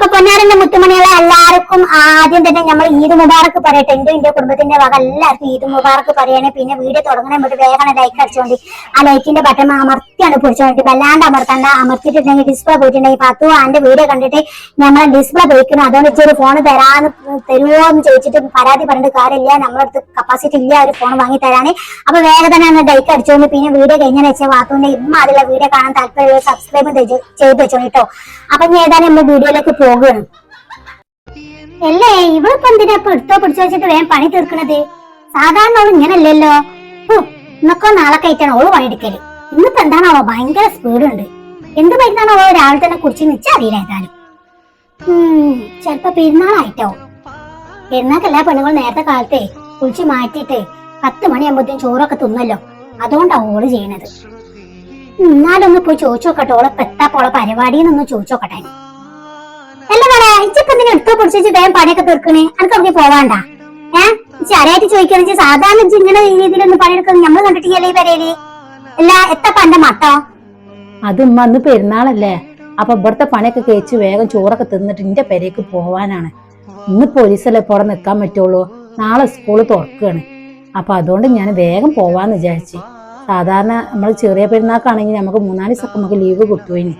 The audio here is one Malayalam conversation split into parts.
അപ്പൊ പൊന്നാരന്റെ മുത്തുമണികളെ എല്ലാവർക്കും ആദ്യം തന്നെ നമ്മൾ ഈദ് മുബാറക്ക് പറയട്ടെ. എന്റെ കുടുംബത്തിന്റെ വക എല്ലാവർക്കും ഈദ് മുബാറക്ക് പറയണേ. പിന്നെ വീഡിയോ തുടങ്ങണേ വേണ്ടി വേഗം ലൈക്ക് അടിച്ചോണ്ടി ആ ലൈക്കിന്റെ ബട്ടൺ അമർത്തിയാണ് പിടിച്ചോണ്ടി, വല്ലാണ്ട് അമർത്തണ്ട. അമർത്തിട്ടുണ്ടെങ്കിൽ ഡിസ്പ്ലേ പോയിട്ടുണ്ടെങ്കിൽ പത്തു എന്റെ വീഡിയോ കണ്ടിട്ട് നമ്മളെ ഡിസ്പ്ലേ പോയിക്കണം. അതുകൊണ്ട് ഇച്ചൊരു ഫോൺ തരുമോ എന്ന് ചോദിച്ചിട്ട് പരാതി പറഞ്ഞിട്ട് കാര്യമില്ല. നമ്മളടുത്ത് കപ്പാസിറ്റി ഇല്ല ഒരു ഫോൺ വാങ്ങി തരാന്. അപ്പൊ വേഗം തന്നെ ലൈക്ക് അടിച്ചോണ്ട് പിന്നെ വീഡിയോ കഴിഞ്ഞാൽ വെച്ചാൽ വാത്തുവിന്റെ ഇമ്മ അതിലുള്ള വീഡിയോ കാണാൻ താല്പര്യം സബ്സ്ക്രൈബ് ചെയ്ത് വെച്ചോളൂ കേട്ടോ. അപ്പൊ ഞാൻ ഏതായാലും നമ്മൾ വീഡിയോയിലേക്ക് പോകുകയാണ്. അല്ലേ ഇവളിപ്പോ എന്തിനാ ഇപ്പൊ എടുത്തോ പിടിച്ചോ വെച്ചിട്ട് വേഗം പണി തീർക്കണത്? സാധാരണ അവള് ഇങ്ങനല്ലല്ലോ. ഇന്നൊക്കെ നാളെ കഴിച്ചാണ് ഓള് പണിയെടുക്കല്. ഇന്നിപ്പോ എന്താണോ ഭയങ്കര സ്പീഡുണ്ട്. എന്ത് മരുന്നാണോ രാവിലെ തന്നെ കുറിച്ച് നിച്ചറിയില്ല. ഏതായാലും ചെലപ്പോ പെരുന്നാളായിട്ടോ. പെരുന്നാൾക്ക് എല്ലാ പെണ്ണുങ്ങളും നേരത്തെ കാലത്തെ കുളിച്ച് മാറ്റിയിട്ട് 10 മണിയാകുമ്പോഴത്തേക്കും ചോറൊക്കെ തിന്നല്ലോ. അതുകൊണ്ടാണ് ഓള് ചെയ്യണത്. എന്നാലൊന്ന് പോയി ചോദിച്ചോക്കട്ടെ ഓളെ പെത്താപ്പോളെ പരിപാടിന്നൊന്ന് ചോദിച്ചോക്കട്ടെ. അല്ല പറയാ ഇച്ചിപ്പോ എന്തിനാ എടുത്തോ പിടിച്ചു വേഗം പണിയൊക്കെ തീർക്കണേ? അനക്ക് അവിടെ പോവാണ്ട. ചരയായിട്ട് ചോദിക്കുകയാണെന്ന് വെച്ചാൽ സാധാരണ ഇങ്ങനെ രീതിയിലൊന്നും പണിയെടുക്കുന്നത് നമ്മൾ കണ്ടിട്ടില്ലേ ഈ പെരയില്? അല്ല എത്തപ്പ എന്റെ മട്ടോ? അത് ഉമ്മ അന്ന് പെരുന്നാളല്ലേ, അപ്പൊ ഇവിടുത്തെ പണിയൊക്കെ കഴിച്ച് വേഗം ചോറൊക്കെ തിന്നിട്ട് എന്റെ പെരേക്ക് പോവാനാണ്. ഇന്ന് പോലീസല്ലേ ഇപ്പോൾ അവിടെ നിൽക്കാൻ പറ്റുള്ളൂ. നാളെ സ്കൂള് തുറക്കുകയാണ്. അപ്പൊ അതുകൊണ്ട് ഞാൻ വേഗം പോവാന്ന് വിചാരിച്ചു. സാധാരണ നമ്മൾ ചെറിയ പെരുന്നാൾക്കാണെങ്കിൽ നമുക്ക് 3-4 ദിവസമൊക്കെ നമുക്ക് ലീവ് കിട്ടുവേനി.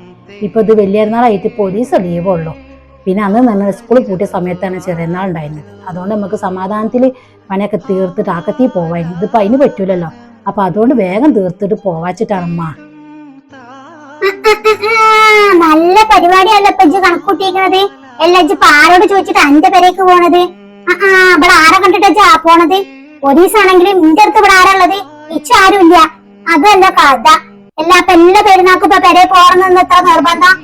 ഇപ്പൊ ഇത് വലിയ പെരുന്നാളായിട്ട് പോലീസ് ലീവുള്ളൂ. പിന്നെ അന്ന് തന്നെ സ്കൂളിൽ പൂട്ടിയ സമയത്താണ് ചെറിയനാൾ ഉണ്ടായിരുന്നത്. അതുകൊണ്ട് നമുക്ക് സമാധാനത്തിൽ പണിയൊക്കെ തീർത്തിട്ട് ആക്കത്തി പോവായിരുന്നു. ഇതിപ്പോ അതിന് പറ്റൂലല്ലോ. അപ്പൊ അതുകൊണ്ട് വേഗം തീർത്തിട്ട് പോവാച്ചിട്ടാണ് അമ്മ. നല്ല പരിപാടിയല്ല ഇപ്പൊ ഇജ്ജ് കണക്കൂട്ടിയിരിക്കണത്. എല്ലാം ഇജ്ജ് ആരോട് ചോദിച്ചിട്ട് എന്റെ പെരേക്ക് പോണത്? ഇവിടെ ആരെ കണ്ടിട്ടാ പോണത്? പോലീസാണെങ്കിലും നിന്റെ അടുത്ത് ഇവിടെ ആരാ ഉള്ളത്? ഇച്ചാരും ഇല്ല. അതല്ല കഥ. എല്ലാ പെരുന്നാൾക്കും ഇപ്പൊ പെരേ പോകണമെന്ന് എത്ര നിർബന്ധം?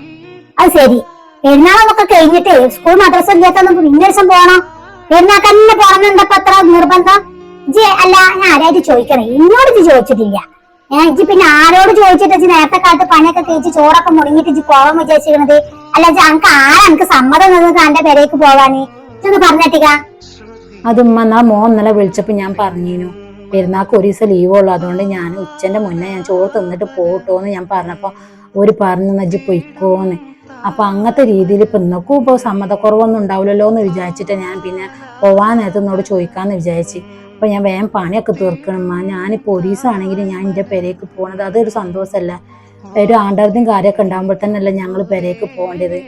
അത് ശരി, പെരുന്നാളൊക്കെ കഴിഞ്ഞിട്ട് സ്കൂൾ മദ്രസ ഇല്ലാത്ത പിന്നെ ദിവസം പോകണം. പെരുന്നാൾക്ക് തന്നെ പോകണമെന്നപ്പോ എത്ര നിർബന്ധം? അല്ല ഞാൻ ആരായിട്ട് ചോദിക്കണേ? ഇന്നോട് ഇജ്ജ് ചോദിച്ചിട്ടില്ല. ഇജ്ജ് പിന്നെ ആരോട് ചോദിച്ചിട്ട് നേരത്തെ കാലത്ത് പണിയൊക്കെ കഴിച്ച് ചോറൊക്കെ മുടങ്ങിട്ട് ഇജ്ജ് പോകാൻ വിചാരിച്ചിരുന്നത്? അല്ല അനക്ക് എനിക്ക് സമ്മതം തന്നത് എന്റെ പെരേക്ക് പോവാന്? ഇതൊന്ന് പറഞ്ഞിട്ടിക്ക. അതുമ്മ എന്നാ മോൻ ഇന്നലെ വിളിച്ചപ്പോ ഞാൻ പറഞ്ഞിരുന്നു പെരുന്നാൾക്ക് ഒരു ദിവസം ലീവുള്ളൂ. അതുകൊണ്ട് ഞാൻ ഉച്ചന്റെ മുന്നേ ഞാൻ ചോറ് തിന്നിട്ട് പോട്ടോന്ന് ഞാൻ പറഞ്ഞപ്പോ ഒരു പറഞ്ഞു നജ്ജ് പൊയ്ക്കോന്ന്. അപ്പൊ അങ്ങനത്തെ രീതിയിൽ ഇപ്പൊ ഇന്നക്കും ഇപ്പൊ സമ്മതക്കുറവൊന്നും ഉണ്ടാവില്ലല്ലോ എന്ന് വിചാരിച്ചിട്ട് ഞാൻ പിന്നെ പോവാൻ നേരത്തെ എന്നോട് ചോദിക്കാന്ന് വിചാരിച്ചു. അപ്പൊ ഞാൻ വേഗം പണിയൊക്കെ തീർക്കണമ്മ. ഞാനിപ്പോ പോലീസാണെങ്കിൽ ഞാൻ എന്റെ പെരേക്ക് പോണത് അതൊരു സന്തോഷമല്ല. ഒരു ആണ്ടവധിയും കാര്യമൊക്കെ ഉണ്ടാകുമ്പോൾ തന്നെയല്ലേ ഞങ്ങൾ പെരേക്ക് പോകേണ്ടത്.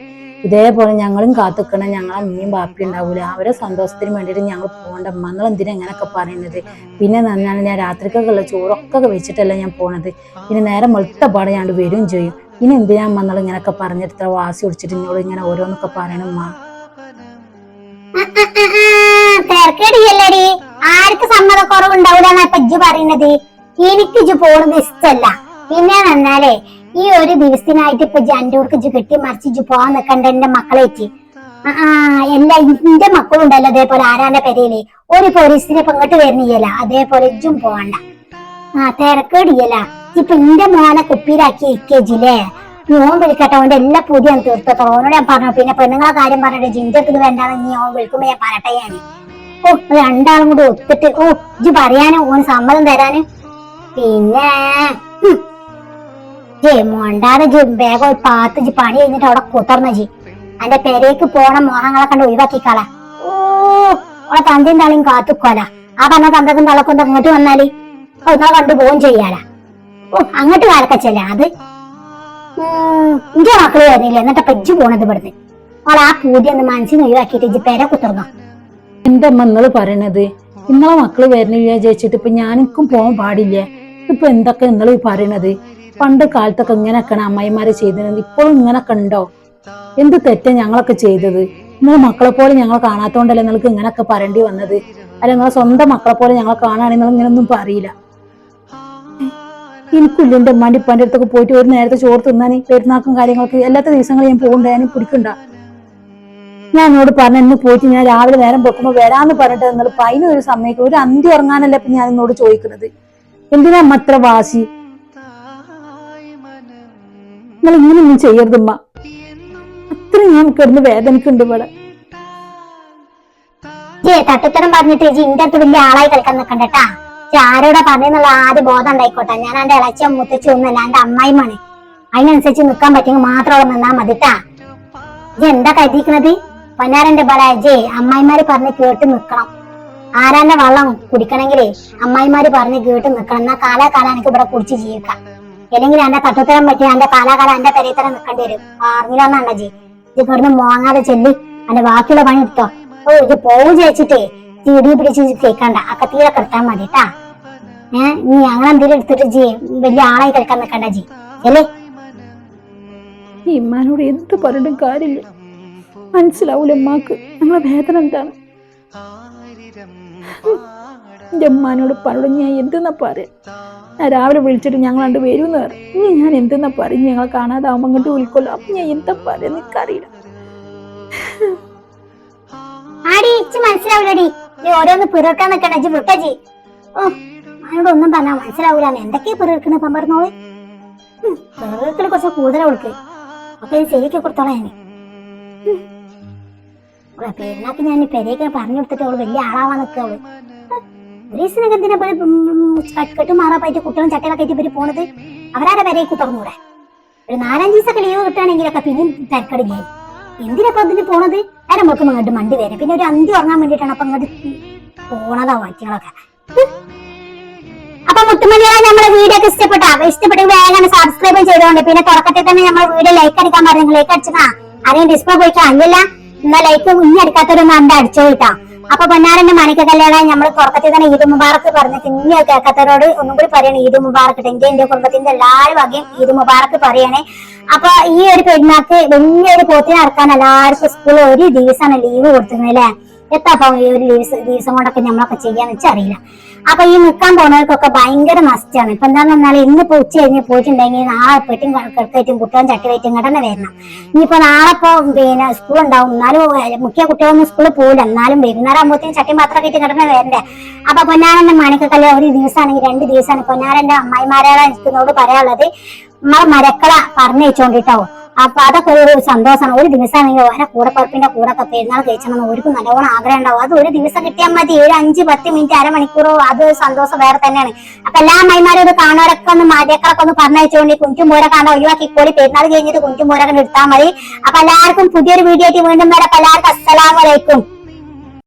ഇതേപോലെ ഞങ്ങളും കാത്തുക്കണം. ഞങ്ങളെ അമ്മയും ബാപ്പി ഉണ്ടാവൂല. അവരെ സന്തോഷത്തിന് വേണ്ടിയിട്ട് ഞങ്ങൾ പോകണ്ട. നിങ്ങൾ എന്തിനാ ഇങ്ങനെയൊക്കെ പറയുന്നത്? പിന്നെ ഞാൻ രാത്രിക്കൊക്കെയുള്ള ചോറൊക്കെ വെച്ചിട്ടല്ല ഞാൻ പോണത്. പിന്നെ നേരെ വെളുത്തപ്പാട് ഞാൻ വരും ചെയ്യും. ഇനി എന്തിനാ നിങ്ങൾ ഇങ്ങനെയൊക്കെ പറഞ്ഞിട്ട് വാസി ഒടിച്ചിട്ട് ഇന്നോട് ഇങ്ങനെ ഓരോന്നൊക്കെ പറയണമ്മ. തിരക്കേടിയല്ലടി, ആർക്ക് സമ്മതക്കുറവുണ്ടാവൂലെന്നാ ഇപ്പൊ ഇജ്ജ് പറയുന്നത്? എനിക്ക് ഇജ്ജ് പോണത് ഇഷ്ടല്ല. പിന്നെ നന്നാലേ ഈ ഒരു ദിവസത്തിനായിട്ട് ഇപ്പൊ ജാൻഡോർക്ക് ഇജ്ജ് കെട്ടി മറിച്ച് പോവാൻ നിക്കണ്ട. എന്റെ മക്കളേക്ക് എല്ലാ എന്റെ മക്കളും ഉണ്ടല്ലോ അതേപോലെ ആരാന്റെ പെരയില് ഒരു പോലീസിനെ ഇപ്പൊ ഇങ്ങോട്ട് വരുന്നില്ല. അതേപോലെ ഇജ്ജും പോവണ്ട. തിരക്കേടിയല്ല. ഇപ്പൊ എന്റെ മോനെ കുപ്പിയിലാക്കി ഇരിക്കേജില്ലേ? ഓൻ വിളിക്കട്ടെ. ഓന്റെ എല്ലാ പൂതിയും തീർത്തോ. ഓനോട് ഞാൻ പറഞ്ഞു. പിന്നെ പെണ്ണുങ്ങളെ കാര്യം പറഞ്ഞിട്ട് ജിഞ്ചത്തിൽ വേണ്ടാന്ന് നീ ഓൻ വിളിക്കുമ്പോ ഞാൻ പറട്ടെ. ഞാന് രണ്ടാളും കൂടി ഒത്തിട്ട് ഇജ്ജ് പറയാനും ഓന് സമ്മതം തരാനും. പിന്നെ മോണ്ടാതെ വേഗം പാത്ത് പണി കഴിഞ്ഞിട്ട് അവിടെ കുത്തർന്ന എന്റെ പെരേക്ക് പോണ മോഹങ്ങളെ കണ്ട് ഒഴിവാക്കിക്കാളാ. ഓളെ തന്തയും തള്ളിയും കാത്തുക്കോല. ആ പറഞ്ഞ തന്തക്കും തള്ളക്കൊന്നും അങ്ങോട്ട് വന്നാല് ഒന്നാ കണ്ടു പോവും ചെയ്യാലാ. അങ്ങോട്ട് കാലക്കച്ചല്ലേ അത്? ഇന്റെ മക്കള് വരുന്നില്ല എന്നിട്ട് പെജ്ജു പോണത് ഇവിടുന്ന്. ഓളെ ആ പൂതി ഒന്ന് മനസ്സിന് ഒഴിവാക്കിയിട്ട് ഇജ്ജ് പെര കുത്തിർന്നോ. എന്റെ അമ്മ നിങ്ങള് പറയണത് നിങ്ങളെ മക്കള് വരുന്നില്ല വിചാരിച്ചിട്ട് ഇപ്പൊ ഞാനിക്കും പോകാൻ പാടില്ലേ? ഇപ്പൊ എന്തൊക്കെ നിങ്ങൾ പറയണത്? പണ്ട് കാലത്തൊക്കെ ഇങ്ങനെയൊക്കെയാണ് അമ്മായിമാരെ ചെയ്തിരുന്നത്. ഇപ്പോഴും ഇങ്ങനൊക്കെ ഉണ്ടോ? എന്ത് തെറ്റാ ഞങ്ങളൊക്കെ ചെയ്തത്? നിങ്ങൾ മക്കളെ പോലെ ഞങ്ങൾ കാണാത്തോണ്ടല്ലേ നിങ്ങൾക്ക് ഇങ്ങനൊക്കെ പറയേണ്ടി വന്നത്? അല്ല നിങ്ങളെ സ്വന്തം മക്കളെ പോലെ ഞങ്ങളെ കാണുകയാണെങ്കിൽ നിങ്ങൾ ഇങ്ങനൊന്നും പറയില്ല. എനിക്കില്ല എന്റെ അമ്മാന്റെ ഇപ്പാന്റെ അടുത്തൊക്കെ പോയിട്ട് ഒരു നേരത്തെ ചോറ് തിന്നാൻ പെരുന്നാക്കും കാര്യങ്ങളൊക്കെ എല്ലാത്ത ദിവസങ്ങളും ഞാൻ പോകണ്ട. ഞാൻ പിടിക്കണ്ട. ഞാൻ എന്നോട് പറഞ്ഞു ഇന്ന് പോയിട്ട് ഞാൻ രാവിലെ നേരം വെക്കുമ്പോ വരാന്ന് പറഞ്ഞിട്ട് നിങ്ങൾ അതിനൊരു സമയത്ത് ഒരു അന്തി ഉറങ്ങാനല്ലേ ഇപ്പൊ ഞാൻ എന്നോട് ചോദിക്കുന്നത്? എന്തിനാ അമ്മ അത്ര വാശി? നിങ്ങൾ ഇങ്ങനൊന്നും ചെയ്യരുതമ്മ. അത്ര ഞാൻ കിടന്ന് വേദനക്കുണ്ട് ഇവിടെ. തട്ടുത്തരം പറഞ്ഞിട്ട് ഇന്റെ അടുത്ത് വലിയ ആളായി കളിക്കാൻ നിൽക്കണ്ടട്ടാ. ആരോടാ പറഞ്ഞെന്നുള്ള ആദ്യ ബോധം ഉണ്ടായിക്കോട്ടെ. ഞാൻ എന്റെ ഇളച്ച മുത്തച്ഛ ഒന്നുമല്ല, എന്റെ അമ്മായിമാണ്. അതിനനുസരിച്ച് നിൽക്കാൻ പറ്റുമെങ്കിൽ മാത്രം അവിടെ നിന്നാ മതിട്ടാ. ഇത് എന്താ കരുതിക്കണത്? പൊന്നാരന്റെ ബലാജേ അമ്മായിമാര് പറഞ്ഞ് കേട്ട് നിക്കണം. ആരാന്റെ വെള്ളം കുടിക്കണമെങ്കിലേ അമ്മായിമാര് പറഞ്ഞ് കേട്ട് നിക്കണം. എന്നാ കാലാകാലം എനിക്ക് ഇവിടെ കുടിച്ച് ജീവിക്കാം. അല്ലെങ്കിൽ എന്റെ തട്ടുത്തരം പറ്റി എന്റെ കാലാകാലം എന്റെ പെരേത്തരം നിൽക്കേണ്ടി വരും. അറിഞ്ഞില്ലെന്നാണ്ട ജി ഇത് കിടന്ന് മോങ്ങാതെ ചെല്ലി എന്റെ ബാക്കിയുള്ള പണി എടുത്തോ. ഓ ഇത് പോവും ചേച്ചിട്ടേ ഇടി പിടിച്ച് കേൾക്കണ്ട. അക്കത്തീരെ കിടത്താൻ മതിട്ടാ. നീ അങ്ങനെ എന്തെങ്കിലും എടുത്തിട്ട് ജി വലിയ ആളായി കിടക്കാൻ നിൽക്കണ്ട ജി അല്ലേ. ഈ ഉമ്മാനോട് എന്ത് പറഞ്ഞിട്ടും കാര്യമില്ല. മനസ്സിലാവൂല ഉമ്മാക്ക് ഞങ്ങളെ വേദന എന്താണ്. എൻ്റെ ഉമ്മാനോട് പറഞ്ഞു ഞാൻ എന്തെന്നാ പറയാ. ഞാൻ രാവിലെ വിളിച്ചിട്ട് ഞങ്ങൾ രണ്ട് വരുമെന്ന് പറഞ്ഞു. ഇനി ഞാൻ എന്തെന്നാ പറയും. ഞങ്ങളെ കാണാതാവുമ്പോൾ അങ്ങോട്ട് വിളിക്കുമല്ലോ. അപ്പൊ ഞാൻ എന്താ പറയാ എനിക്കറിയില്ല. ആടി ഇച്ച് മനസ്സിലാവൂലടി. നീ ഓരോന്ന് പിറക്കാൻ നിൽക്കണ്ട ജി വിട്ടജി. ഓ അതിനോട് ഒന്നും പറഞ്ഞാ മനസ്സിലാവൂല. എന്തൊക്കെയാ പിറക്കണ പറഞ്ഞോള്. പിറക്കല് കുറച്ച് കൂടുതലാ വിളിക്ക്. അപ്പൊ ഇത് ശരിക്ക് കൊടുത്തോളാം. ഞാൻ പെരുന്നാക്ക് ഞാൻ പെരേക്ക് പറഞ്ഞു കൊടുത്തിട്ട് അവള് വലിയ ആളാവാൻ നിൽക്കവള്. ഒരു ദിവസത്തിനൊക്കെ എന്തിനാ കെട്ടുമാറാപ്പായിട്ട് കുട്ടികളും ചട്ടകളൊക്കെ ആയിട്ട് ഇവര് പോണത്. അവരാരെ പെരേക്ക് തുറന്നൂടെ. ഒരു 4-5 ദിവസമൊക്കെ ലീവ് കിട്ടുകയാണെങ്കിലൊക്കെ പിന്നെയും തിരക്കടില്ലേ. എന്തിനൊക്കെ അതിന് പോണത്? നേരെ നമുക്ക് ഇങ്ങോട്ട് മണ്ടി വരും. പിന്നെ ഒരു അന്തി ഉറങ്ങാൻ വേണ്ടിയിട്ടാണ് അപ്പൊ ഇങ്ങോട്ട് പോണതാ വാറ്റികളൊക്കെ. അപ്പൊ മുത്തുമണികളെ നമ്മളെ വീഡിയോ ഒക്കെ ഇഷ്ടപ്പെട്ടെങ്കിൽ വേഗം സബ്സ്ക്രൈബ് ചെയ്തോണ്ട്. പിന്നെ തുടക്കത്തിൽ തന്നെ നമ്മളെ വീഡിയോ ലൈക്ക് അടിക്കാൻ പറഞ്ഞു. ലൈക്ക് അടിച്ചാ ആരെയും ഡിസ്പ്ലേ പോയിക്കാ അല്ലല്ല. എന്നാ ലൈക്ക് ഇനി അടിക്കാത്തവരൊന്നും അണ്ട അടിച്ചോ കിട്ടാം. അപ്പൊ പൊന്നാരന്റെ മണിക്ക കല്യാണം നമ്മൾ തുടക്കത്തിൽ തന്നെ ഈദ് മുബാറക്ക് പറഞ്ഞിട്ട് ഇനി കേൾക്കാത്തവരോട് ഒന്നും കൂടി പറയണേ ഈദ് മുബാറക്ക്. എന്റെ കുടുംബത്തിന്റെ എല്ലാവരും വകയും ഈദ് മുബാറക്ക് പറയണേ. അപ്പൊ ഈ ഒരു പെരുന്നാക്ക് വലിയൊരു പോത്തിനെ ഇറക്കാൻ എല്ലാവർക്കും സ്കൂളിൽ ഒരു ദിവസമാണ് ലീവ് കൊടുത്തിരുന്നത് അല്ലേ. എത്താപ്പ ഈ ഒരു ദിവസം കൊണ്ടൊക്കെ നമ്മളൊക്കെ ചെയ്യാന്ന് വെച്ചാൽ അറിയില്ല. അപ്പൊ ഈ നിൽക്കാൻ പോകുന്നവർക്കൊക്കെ ഭയങ്കര നഷ്ടമാണ്. ഇപ്പൊ എന്താന്ന് പറഞ്ഞാൽ ഇന്നിപ്പോ ഉച്ച കഴിഞ്ഞ് പോയിട്ടുണ്ടെങ്കിൽ നാളെ പെട്ടും കിടക്കറ്റും കുട്ടികളും ചട്ടിവയറ്റും ഇങ്ങോട്ട് വരണം. ഇനിയിപ്പോ നാളെ ഇപ്പൊ പിന്നെ സ്കൂൾ ഉണ്ടാവും. എന്നാലും മുഖ്യ കുട്ടികളൊന്നും സ്കൂളിൽ പോകില്ല. എന്നാലും വൈകുന്നേരം ആകുമ്പോഴത്തേക്കും ചട്ടിയും പാത്രമൊക്കെ ആയിട്ട് ഇങ്ങോട്ട് വരണ്ടേ. അപ്പൊ പൊന്നാരന്റെ മണിക്കല്ലേ ഒരു ദിവസമാണെങ്കിൽ 2 ദിവസമാണ്. പൊന്നാരന്റെ അമ്മായിമാരാണ് എനിക്കിനോട് പറയാനുള്ളത്. നമ്മളെ മരക്കളെ പറഞ്ഞയച്ചോണ്ടിട്ടാവും. അപ്പൊ അതൊക്കെ ഒരു സന്തോഷമാണ്. ഒരു ദിവസമാണെങ്കിൽ ഓരോ കൂടപ്പറപ്പിന്റെ കൂടെ ഒക്കെ പെരുന്നാൾ കഴിച്ചണമെന്ന് ഒരു നല്ലോണം ആഗ്രഹം ഉണ്ടാവും. അത് ഒരു ദിവസം കിട്ടിയാൽ മതി. ഒരു 5-10 മിനിറ്റ് അരമണിക്കൂറോ അത് സന്തോഷം വേറെ തന്നെയാണ്. അപ്പൊ എല്ലാ അമ്മമാരും ഇത് കാണുന്നവരൊക്കെ ഒന്ന് മരക്കളൊക്കെ ഒന്ന് പറഞ്ഞയച്ചോണ്ടി. കുഞ്ചുമൂര കാണാൻ ഒഴിവാക്കിക്കോളി. പെരുന്നാൾ കഴിഞ്ഞിട്ട് കുഞ്ചുമൂരൊക്കെ എടുത്താൽ മതി. അപ്പൊ എല്ലാവർക്കും പുതിയൊരു വീഡിയോ ആയിട്ട് വീണ്ടും വരാം. എല്ലാവർക്കും അസ്സലാമു അലൈക്കും.